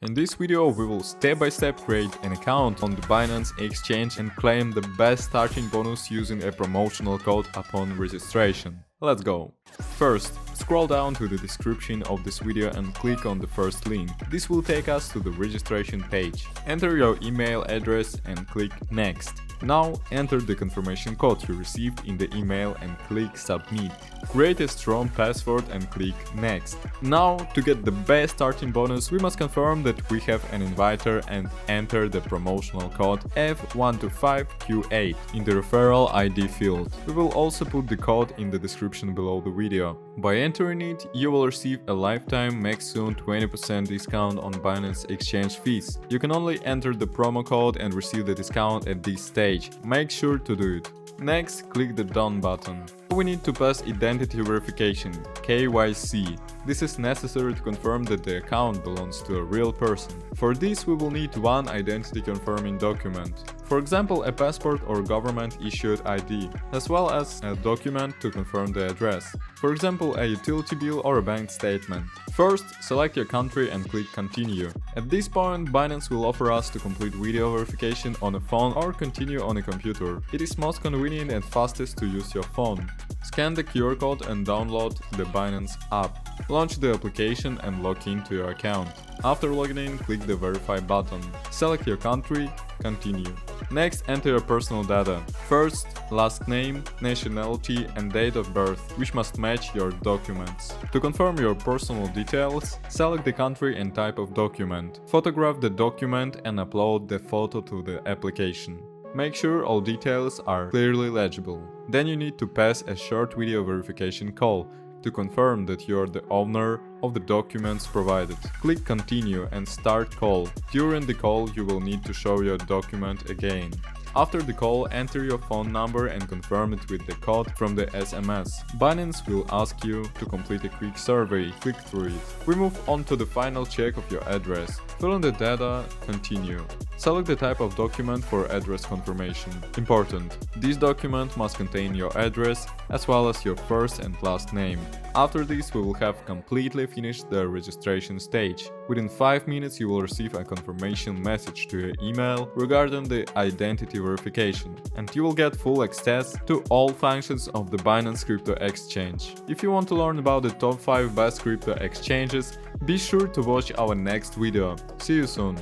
In this video, we will step-by-step create an account on the Binance exchange and claim the best starting bonus using a promotional code upon registration. Let's go! First, scroll down to the description of this video and click on the first link. This will take us to the registration page. Enter your email address and click Next. Now enter the confirmation code you received in the email and click Submit. Create a strong password and click Next. Now, to get the best starting bonus, we must confirm that we have an inviter and enter the promotional code F125Q8 in the referral ID field. We will also put the code in the description below the video. By entering it, you will receive a lifetime maximum 20% discount on Binance exchange fees. You can only enter the promo code and receive the discount at this stage. Make sure to do it. Next, click the Done button. We need to pass identity verification, KYC. This is necessary to confirm that the account belongs to a real person. For this, we will need one identity confirming document. For example, a passport or government-issued ID, as well as a document to confirm the address. For example, a utility bill or a bank statement. First, select your country and click Continue. At this point, Binance will offer us to complete video verification on a phone or continue on a computer. It is most convenient and fastest to use your phone. Scan the QR code and download the Binance app. Launch the application and log in to your account. After logging in, click the Verify button. Select your country, continue. Next, enter your personal data. First, last name, nationality and date of birth, which must match your documents. To confirm your personal details, select the country and type of document. Photograph the document and upload the photo to the application. Make sure all details are clearly legible. Then you need to pass a short video verification call to confirm that you are the owner of the documents provided. Click Continue and Start Call. During the call, you will need to show your document again. After the call, enter your phone number and confirm it with the code from the SMS. Binance will ask you to complete a quick survey. Click through it. We move on to the final check of your address. Fill in the data, continue. Select the type of document for address confirmation. Important: this document must contain your address as well as your first and last name. After this, we will have completely finished the registration stage. Within 5 minutes, you will receive a confirmation message to your email regarding the identity verification, and you will get full access to all functions of the Binance crypto exchange. If you want to learn about the top 5 best crypto exchanges, be sure to watch our next video. See you soon!